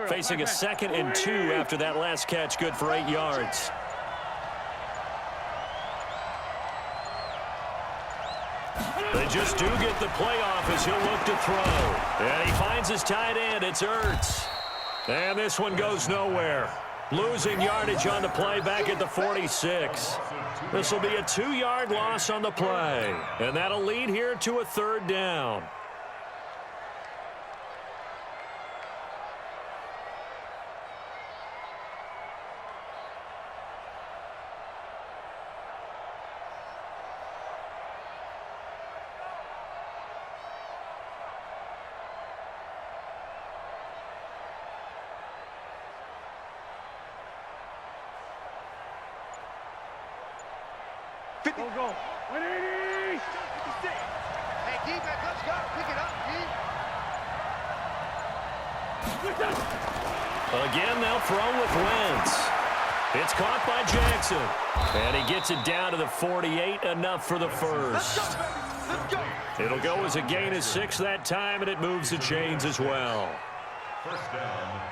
Facing a 2nd and 2 after that last catch, good for 8 yards. They just do get the playoff as he'll look to throw. And he finds his tight end. It's Ertz. And this one goes nowhere. Losing yardage on the play back at the 46. This will be a 2-yard loss on the play. And that'll lead here to a 3rd down. Go. 180. Hey, defense, let's go. Pick it up, Again, they'll throw with Wentz. It's caught by Jackson. And he gets it down to the 48, enough for the first. Let's go. It'll go as a gain of 6 that time, and it moves the chains as well.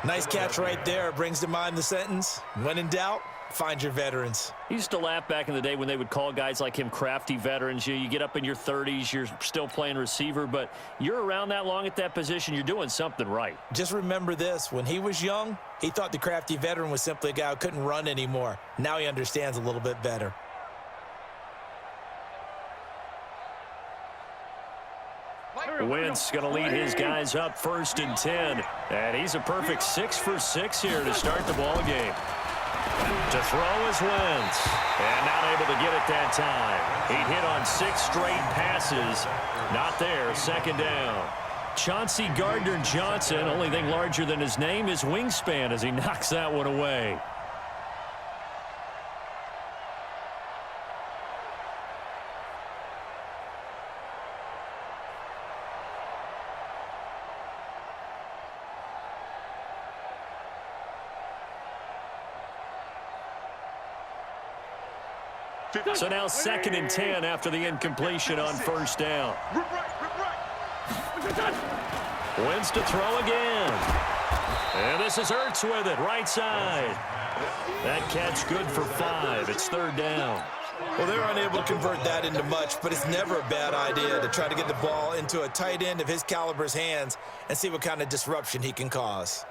Nice catch right there. Brings to mind the sentence, when in doubt, find your veterans. He used to laugh back in the day when they would call guys like him crafty veterans. You get up in your 30s, you're still playing receiver, but you're around that long at that position, you're doing something right. Just remember this, when he was young, he thought the crafty veteran was simply a guy who couldn't run anymore. Now he understands a little bit better. Wentz going to lead his guys up 1st and 10. And he's a perfect 6 for 6 here to start the ball game. To throw is Wentz. And not able to get it that time. He hit on 6 straight passes. Not there, 2nd down. Chauncey Gardner-Johnson, only thing larger than his name is wingspan as he knocks that one away. So now 2nd and 10 after the incompletion on 1st down. Wentz to throw again. And this is Ertz with it, right side. That catch good for 5. It's 3rd down. Well, they're unable to convert that into much, but it's never a bad idea to try to get the ball into a tight end of his caliber's hands and see what kind of disruption he can cause.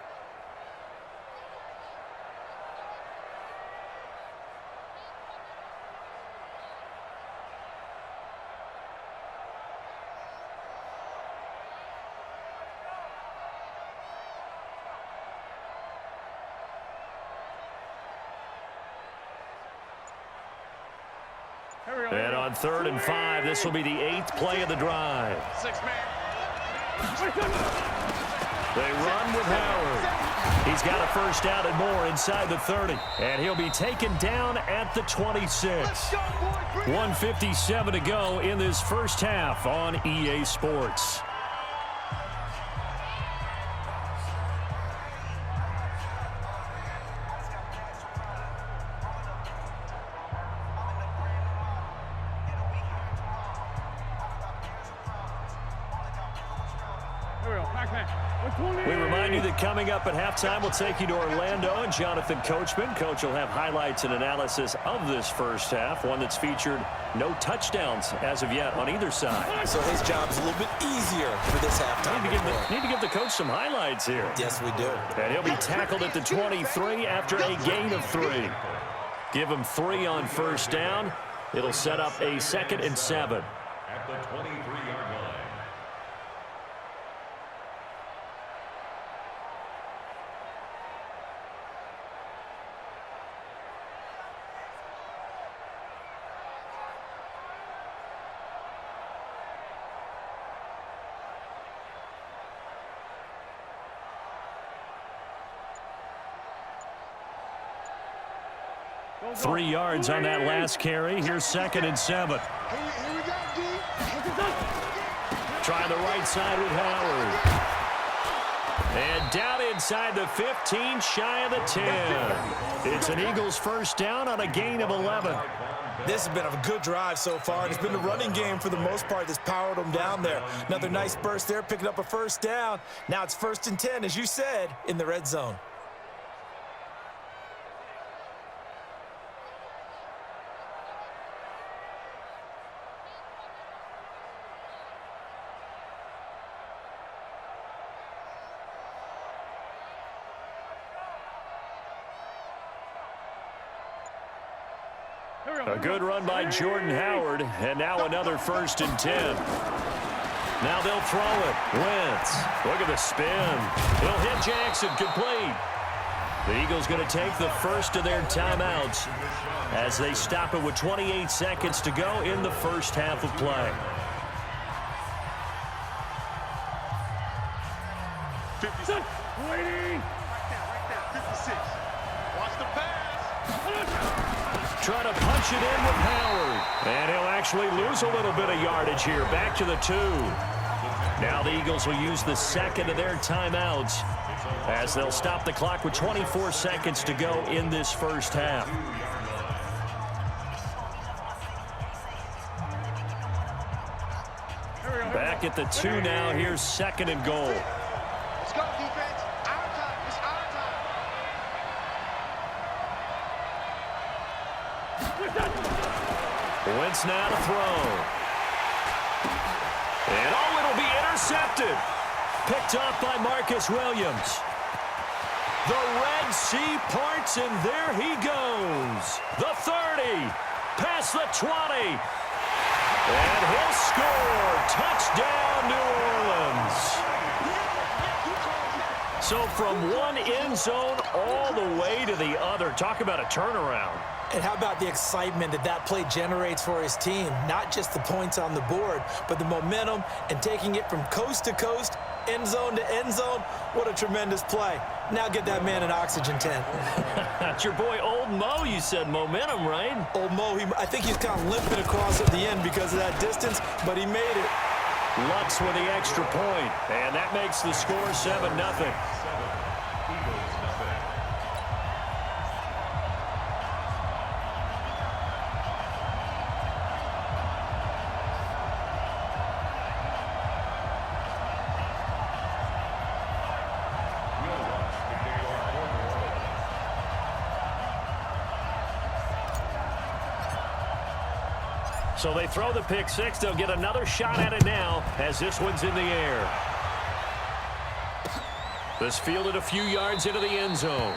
And on 3rd and 5, this will be the 8th play of the drive. 6-man. They run with Howard. He's got a 1st down and more inside the 30. And he'll be taken down at the 26. 1:57 to go in this first half on EA Sports. We remind you that coming up at halftime, we'll take you to Orlando and Jonathan Coachman. Coach will have highlights and analysis of this first half, one that's featured no touchdowns as of yet on either side. So his job's a little bit easier for this halftime. Need to give the coach some highlights here. Yes, we do. And he'll be tackled at the 23 after a gain of 3. Give him 3 on 1st down. It'll set up a 2nd and 7. At the 23-yard line. Go. 3 yards on that last carry. Here's 2nd and 7. Try the right side with Howard. And down inside the 15, shy of the 10. It's an Eagles first down on a gain of 11. This has been a good drive so far, and it's been the running game for the most part that's powered them down there. Another nice burst there, picking up a first down. Now it's 1st and 10, as you said, in the red zone. A good run by Jordan Howard, and now another 1st and 10. Now they'll throw it. Wentz, look at the spin. He'll hit Jackson, complete. The Eagles going to take the first of their timeouts as they stop it with 28 seconds to go in the first half of play. 56. Waiting. Right there. 56. Watch the pass. Trying to punch it in with Howard. And he'll actually lose a little bit of yardage here. Back to the 2. Now the Eagles will use the second of their timeouts as they'll stop the clock with 24 seconds to go in this first half. Back at the 2 now. Here's 2nd and goal. Let's go, defense. Our time. It's our time. Wentz now to throw. And oh, it'll be intercepted. Picked off by Marcus Williams. The Red Sea parts, and there he goes. The 30, past the 20. And he'll score. Touchdown, New Orleans. So from one end zone all the way to the other. Talk about a turnaround. And how about the excitement that that play generates for his team? Not just the points on the board, but the momentum and taking it from coast to coast, end zone to end zone. What a tremendous play. Now get that man an oxygen tent. That's your boy, Old Mo. You said momentum, right? Old Mo, I think he's kind of limping across at the end because of that distance, but he made it. Lutz with the extra point, and that makes the score 7-0. So they throw the pick six. They'll get another shot at it now as this one's in the air. This fielded a few yards into the end zone.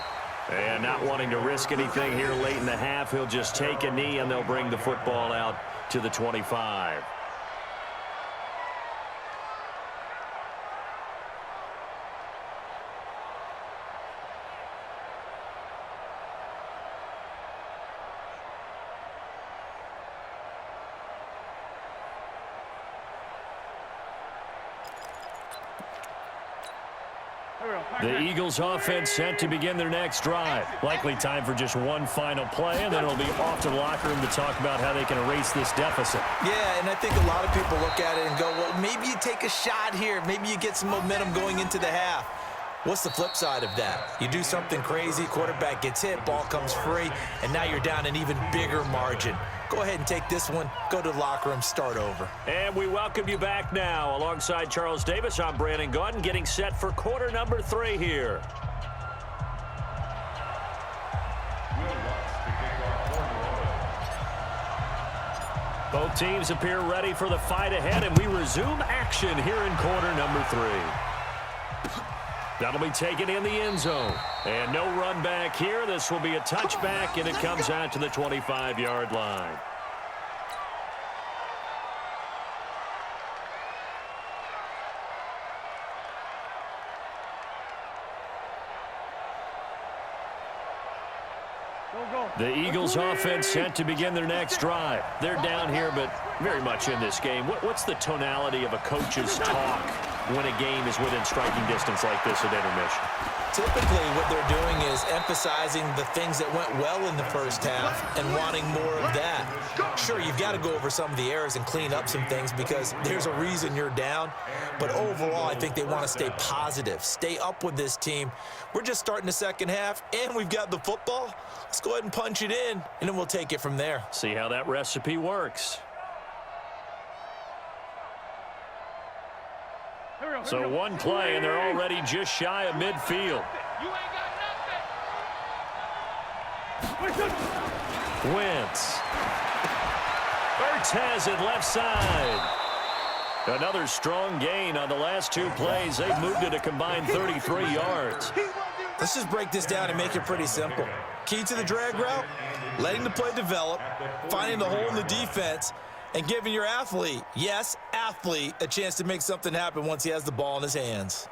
And not wanting to risk anything here late in the half, he'll just take a knee and they'll bring the football out to the 25. The Eagles offense set to begin their next drive. Likely time for just one final play, and then it'll be off to the locker room to talk about how they can erase this deficit. Yeah, and I think a lot of people look at it and go, well, maybe you take a shot here. Maybe you get some momentum going into the half. What's the flip side of that? You do something crazy, quarterback gets hit, ball comes free, and now you're down an even bigger margin. Go ahead and take this one, go to the locker room, start over. And we welcome you back now. Alongside Charles Davis, I'm Brandon Gaudin, getting set for quarter number 3 here. Both teams appear ready for the fight ahead, and we resume action here in quarter number 3. That'll be taken in the end zone. And no run back here. This will be a touchback, and it comes out to the 25-yard line. The Eagles offense set to begin their next drive. They're down here, but very much in this game. What's the tonality of a coach's talk when a game is within striking distance like this at intermission? Typically, what they're doing is emphasizing the things that went well in the first half and wanting more of that. Sure, you've got to go over some of the errors and clean up some things because there's a reason you're down. But overall, I think they want to stay positive, stay up with this team. We're just starting the second half, and we've got the football. Let's go ahead and punch it in, and then we'll take it from there. See how that recipe works. So one play, and they're already just shy of midfield. You ain't got nothing. Wentz. Ertz has it left side. Another strong gain on the last two plays. They've moved it a combined 33 yards. Let's just break this down and make it pretty simple. Key to the drag route, letting the play develop, finding the hole in the defense, and giving your athlete, yes, athlete, a chance to make something happen once he has the ball in his hands.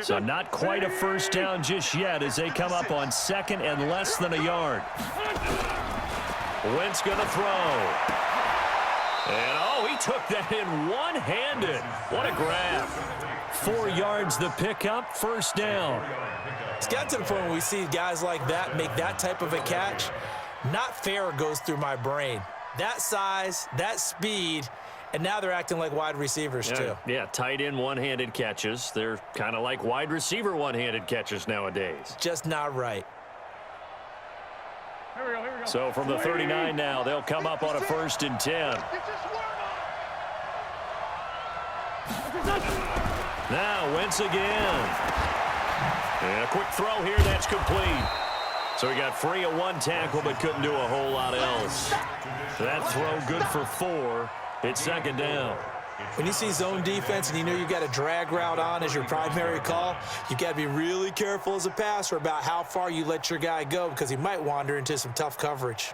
So not quite a first down just yet as they come up on second and less than a yard. Wentz going to throw. And, oh, he took that in one-handed. What a grab. 4 yards the pickup, first down. It's got to the point where we see guys like that make that type of a catch. Not fair goes through my brain. That size, that speed, and now they're acting like wide receivers too. Yeah, tight end one-handed catches. They're kind of like wide receiver one-handed catches nowadays. Just not right. Here we go. So from the 39 now, they'll come up on a 1st and 10. Now Wentz again. And a quick throw here, that's complete. So he got free of one tackle but couldn't do a whole lot else. That throw good for 4. It's second down. When you see zone defense and you know you've got a drag route on as your primary call, you've got to be really careful as a passer about how far you let your guy go because he might wander into some tough coverage.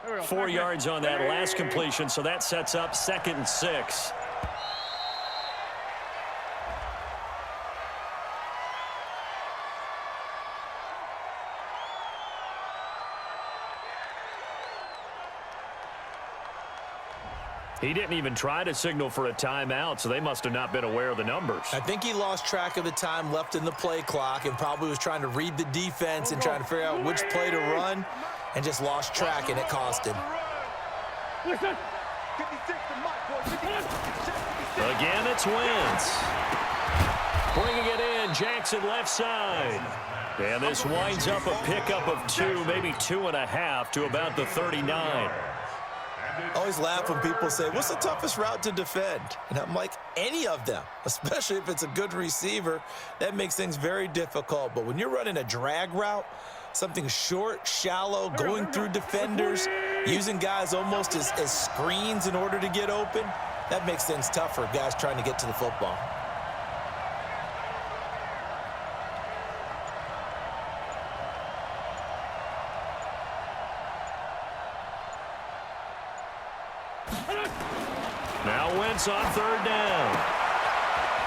Here we go. 4 yards on that last completion, so that sets up 2nd and 6. He didn't even try to signal for a timeout, so they must have not been aware of the numbers. I think he lost track of the time left in the play clock and probably was trying to read the defense and trying to figure out which play to run and just lost track, and it cost him. Listen. Again, it's Wentz. Bringing it in, Jackson left side. And this winds up a pickup of 2, maybe 2.5 to about the 39. I always laugh when people say, what's the toughest route to defend? And I'm like, any of them, especially if it's a good receiver. That makes things very difficult. But when you're running a drag route, something short, shallow, going through defenders, using guys almost as screens in order to get open, that makes things tough for guys trying to get to the football. Now Wentz on 3rd down.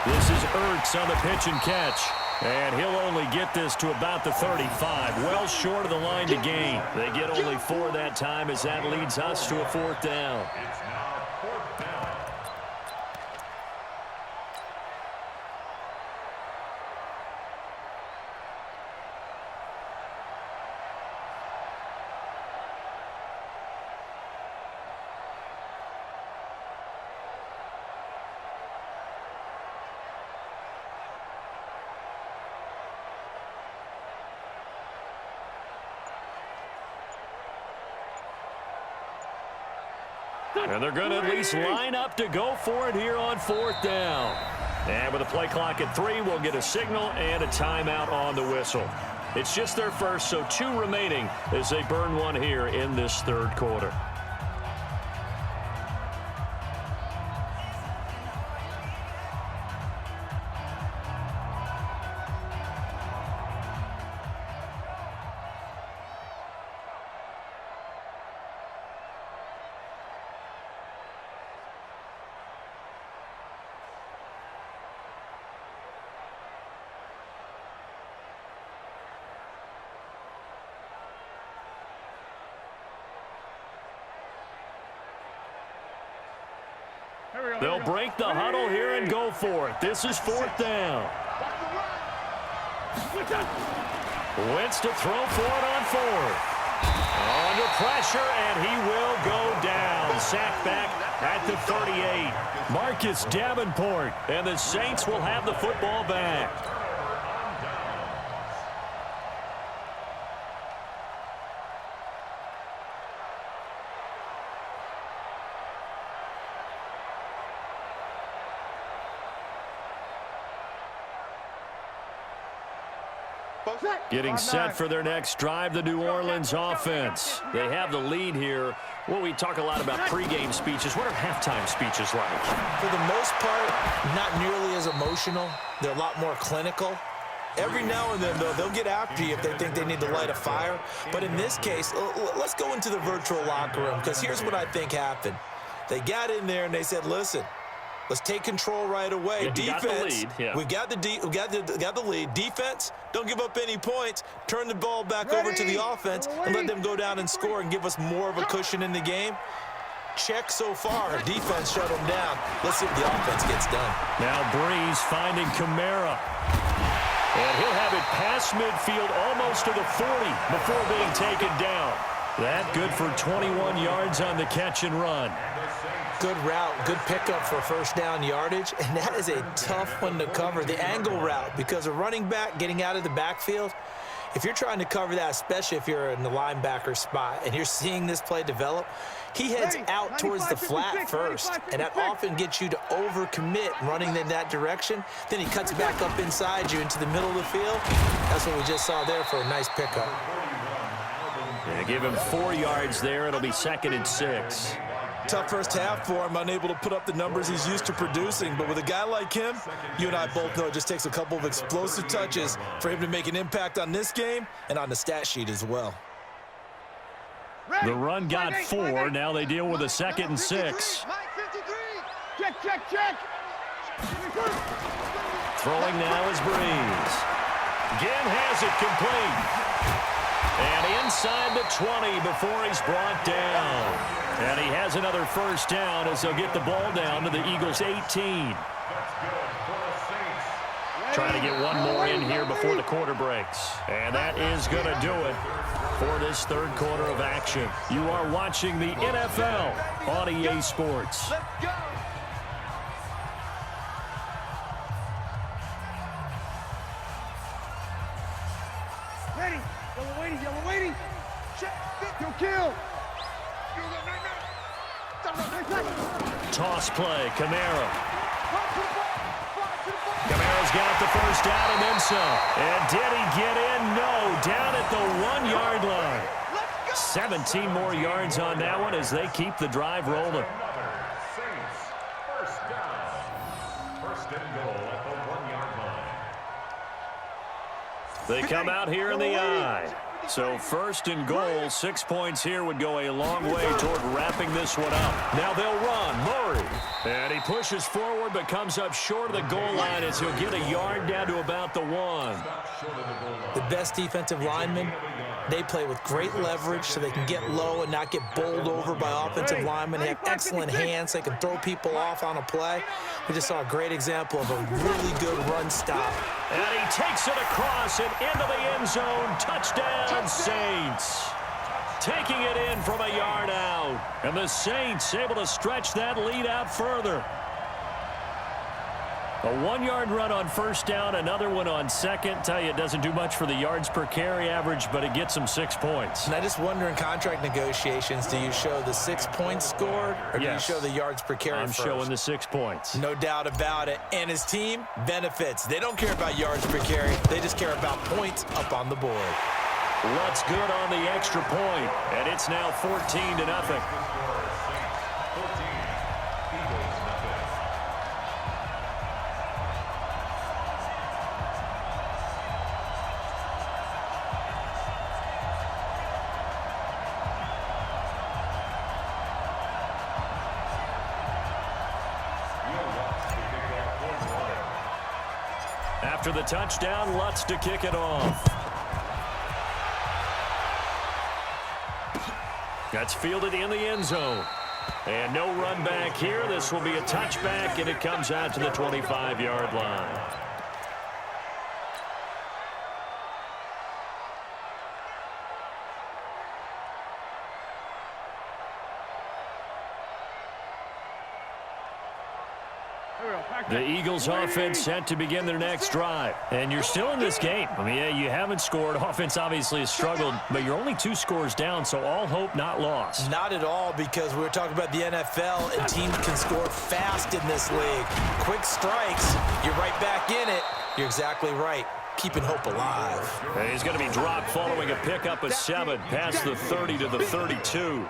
This is Ertz on the pitch and catch. And he'll only get this to about the 35. Well short of the line to gain. They get only 4 that time as that leads us to a 4th down. It's now 4th down. And they're going to at least line up to go for it here on 4th down. And with a play clock at 3, we'll get a signal and a timeout on the whistle. It's just their first, so 2 remaining as they burn one here in this 3rd quarter. They'll break the huddle here and go for it. This is 4th down. Wentz to throw for it on 4th. Under pressure, and he will go down. Sacked back at the 38. Marcus Davenport, and the Saints will have the football back. Getting set for their next drive, the New Orleans offense. They have the lead here. Well, we talk a lot about pregame speeches. What are halftime speeches like? For the most part, not nearly as emotional. They're a lot more clinical. Every now and then, though, they'll get after you if they think they need to light a fire. But in this case, let's go into the virtual locker room, because here's what I think happened. They got in there and they said, listen, let's take control right away. Yeah, Defense, we got the lead. Defense, don't give up any points. Turn the ball back over to the offense and let them go down and score and give us more of a cushion in the game. Check so far. Defense shut them down. Let's see if the offense gets done. Now Breeze finding Kamara. And he'll have it past midfield almost to the 40 before being taken down. That good for 21 yards on the catch and run. Good route, good pickup for first down yardage, and that is a tough one to cover, the angle route, because a running back getting out of the backfield, if you're trying to cover that, especially if you're in the linebacker spot and you're seeing this play develop, he heads out towards the flat first, and that often gets you to overcommit running in that direction. Then he cuts back up inside you into the middle of the field. That's what we just saw there for a nice pickup. They give him 4 yards there. It'll be 2nd and 6. Tough first half for him, unable to put up the numbers he's used to producing. But with a guy like him, you and I both know it just takes a couple of explosive touches for him to make an impact on this game and on the stat sheet as well. The run got 4. Now they deal with a 2nd and 6. Check. Throwing now is Breeze. Again has it complete. And inside the 20 before he's brought down. And he has another first down as they'll get the ball down to the Eagles' 18. Trying to get one more in here before the quarter breaks. And that is going to do it for this third quarter of action. You are watching the NFL on EA Sports. Let's go. Ready. Yellow waiting. Check. Go kill. Toss play, Kamara. Kamara's got the first down and then some. And did he get in? No, down at the 1-yard line. 17 more yards on that one as they keep the drive rolling. Saints, first down. First and goal at the 1-yard line. They come out here in the eye. So 1st and goal, 6 points here would go a long way toward wrapping this one up. Now they'll run. Murray. And he pushes forward but comes up short of the goal line as he'll get a yard down to about the 1. The best defensive linemen, they play with great leverage so they can get low and not get bowled over by offensive linemen. They have excellent hands. They can throw people off on a play. We just saw a great example of a really good run stop. And he takes it across and into the end zone. Touchdown, Saints. Taking it in from a yard out. And the Saints able to stretch that lead out further. A 1-yard run on first down, another one on second. Tell you, it doesn't do much for the yards per carry average, but it gets them 6 points. And I just wonder in contract negotiations, do you show the 6 points scored or do you show the yards per carry I'm first? showing the 6 points. No doubt about it. And his team benefits. They don't care about yards per carry. They just care about points up on the board. What's good on the extra point? And it's now 14-0. After the touchdown, Lutz to kick it off. That's fielded in the end zone. And no run back here. This will be a touchback, and it comes out to the 25-yard line. The Eagles offense set to begin their next drive. And you're still in this game. I mean, yeah, you haven't scored. Offense obviously has struggled, but you're only 2 scores down, so all hope not lost. Not at all, because we were talking about the NFL, and teams can score fast in this league. Quick strikes, you're right back in it. You're exactly right. Keeping hope alive. And he's going to be dropped following a pickup of 7 past the 30 to the 32.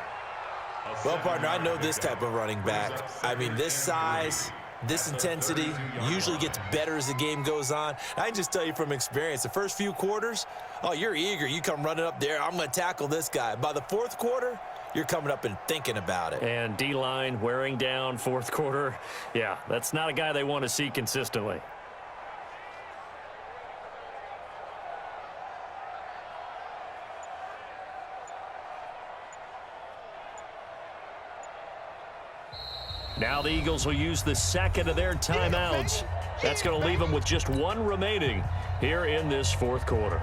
Well, partner, I know this type of running back. I mean, this size, this intensity usually gets better as the game goes on. I can just tell you from experience, the first few quarters, oh, you're eager. You come running up there, I'm going to tackle this guy. By the 4th quarter, you're coming up and thinking about it. And D-line wearing down 4th quarter. Yeah, that's not a guy they want to see consistently. Now the Eagles will use the second of their timeouts. That's going to leave them with just 1 remaining here in this 4th quarter.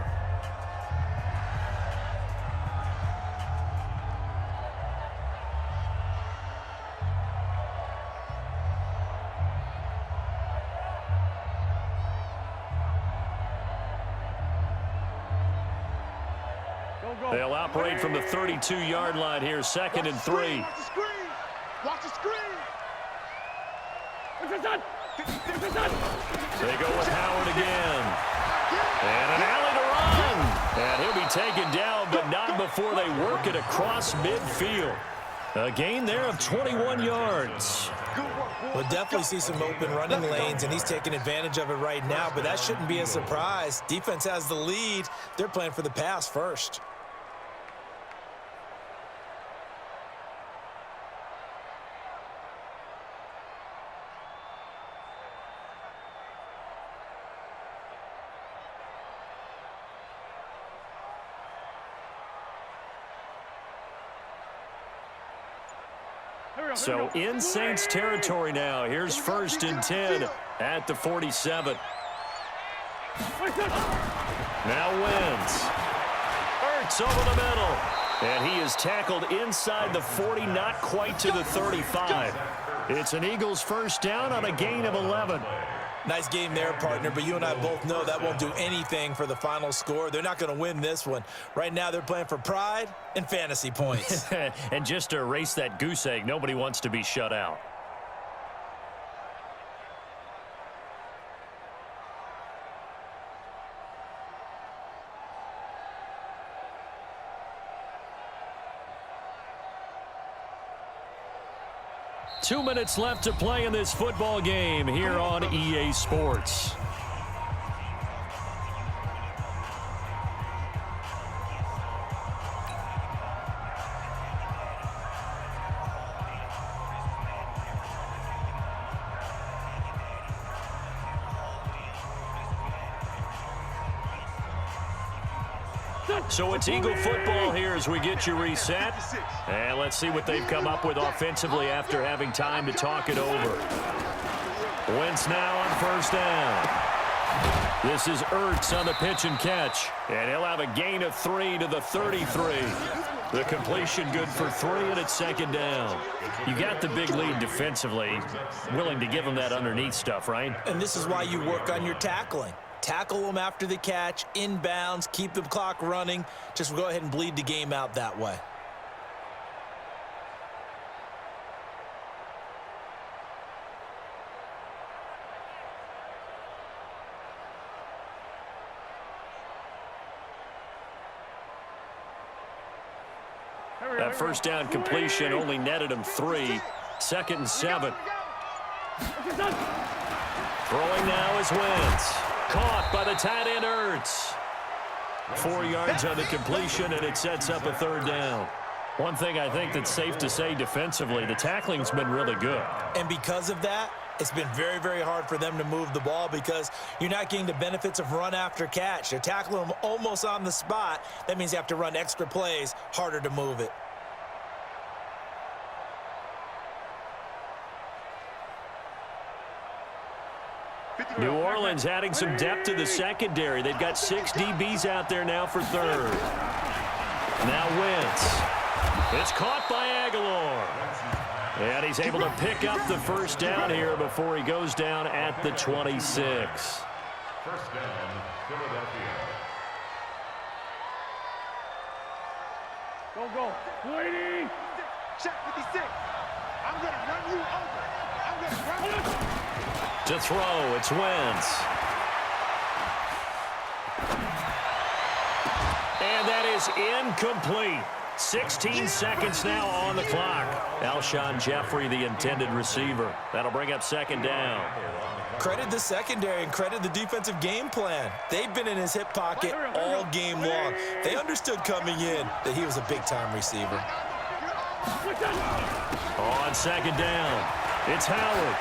They'll operate from the 32-yard line here, 2nd and 3. Watch the screen. Watch the screen. They go with Howard again. And an alley to run. And he'll be taken down, but not before they work it across midfield. A gain there of 21 yards. We'll definitely see some open running lanes, and he's taking advantage of it right now, but that shouldn't be a surprise. Defense has the lead. They're playing for the pass first. So in Saints territory now. Here's 1st and 10 at the 47. Now Wentz. Ertz over the middle. And he is tackled inside the 40, not quite to the 35. It's an Eagles first down on a gain of 11. Nice game there, partner, but you and I both know that won't do anything for the final score. They're not going to win this one. Right now, they're playing for pride and fantasy points. And just to erase that goose egg, nobody wants to be shut out. Two minutes left to play in this football game here on EA Sports. So it's Eagle football here as we get you reset. And let's see what they've come up with offensively after having time to talk it over. Wentz now on 1st down. This is Ertz on the pitch and catch. And he'll have a gain of 3 to the 33. The completion good for 3, and it's 2nd down. You got the big lead defensively. Willing to give them that underneath stuff, right? And this is why you work on your tackling. Tackle them after the catch, inbounds, keep the clock running. Just go ahead and bleed the game out that way. That first down completion only netted him 3. 2nd and 7. Throwing now is Wentz. Caught by the tight end Ertz. 4 yards on the completion, and it sets up a 3rd down. One thing I think that's safe to say defensively, the tackling's been really good. And because of that, it's been very, very hard for them to move the ball because you're not getting the benefits of run after catch. They're tackling them almost on the spot. That means you have to run extra plays, harder to move it. New Orleans adding some depth to the secondary. They've got 6 DBs out there now for third. Now Wentz. It's caught by Aguilar. And he's able to pick up the first down here before he goes down at the 26. First down, Philadelphia. Go. 20. Check 56. I'm going to run you over. I'm going to run you over. To throw, it's Wentz. And that is incomplete. 16 seconds now on the clock. Alshon Jeffrey, the intended receiver. That'll bring up second down. Credit the secondary and credit the defensive game plan. They've been in his hip pocket all game long. They understood coming in that he was a big-time receiver. On second down, it's Howard.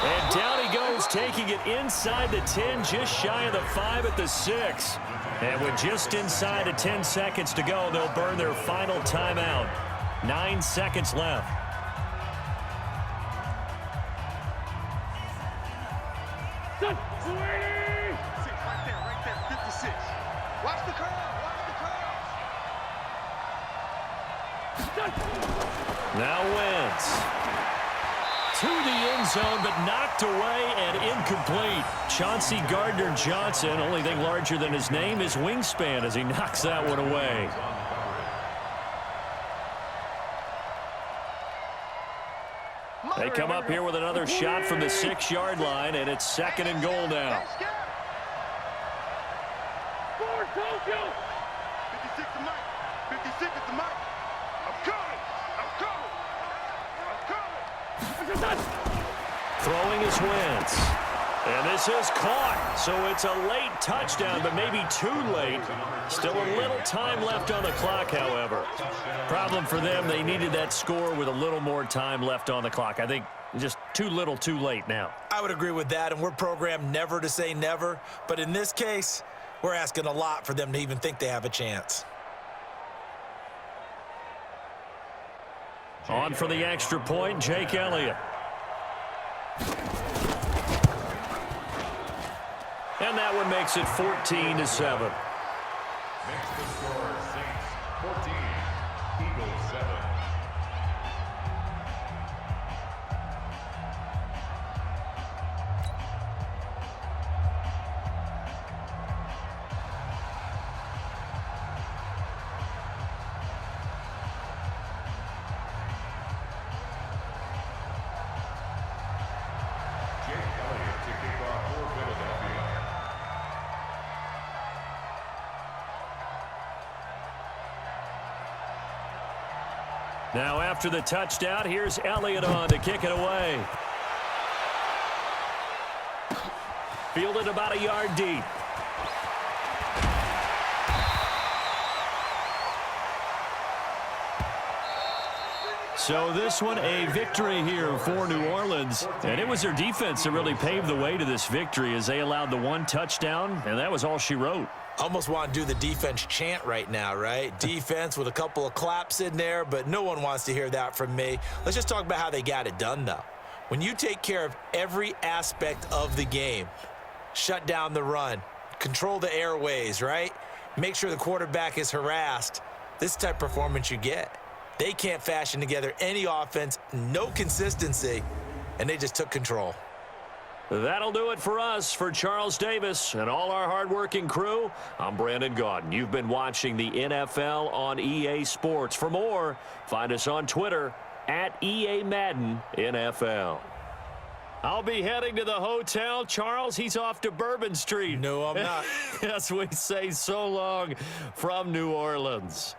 And down he goes, taking it inside the 10, just shy of the 5 at the 6. And with just inside of 10 seconds to go, they'll burn their final timeout. 9 seconds left. Right there, 56. Watch the curl. Now Wentz. To the end zone, but knocked away and incomplete. Chauncey Gardner-Johnson, only thing larger than his name is wingspan as he knocks that one away. They come up here with another shot from the 6-yard line, and it's second and goal now. 56 to Mike. 56 to Mike. I'm coming. Throwing is Wentz. And this is caught. So it's a late touchdown, but maybe too late. Still a little time left on the clock, however. Problem for them, they needed that score with a little more time left on the clock. I think just too little, too late now. I would agree with that, and we're programmed never to say never. But in this case, we're asking a lot for them to even think they have a chance. On for the extra point, Jake Elliott. And that one makes it 14-7. Makes the score Saints 14, Eagles 7. Jake Elliott to kick off for Philadelphia. Now after the touchdown, here's Elliott on to kick it away. Fielded about a yard deep. So this one a victory here for New Orleans. And it was their defense that really paved the way to this victory as they allowed the one touchdown, and that was all she wrote. Almost want to do the defense chant right now, right? Defense with a couple of claps in there, but no one wants to hear that from me. Let's just talk about how they got it done, though. When you take care of every aspect of the game, shut down the run, control the airways, right? Make sure the quarterback is harassed. This type of performance you get. They can't fashion together any offense, no consistency, and they just took control. That'll do it for us. For Charles Davis and all our hardworking crew, I'm Brandon Gaudin. You've been watching the NFL on EA Sports. For more, find us on Twitter at EA Madden NFL. I'll be heading to the hotel. Charles, he's off to Bourbon Street. No, I'm not. As we say so long from New Orleans.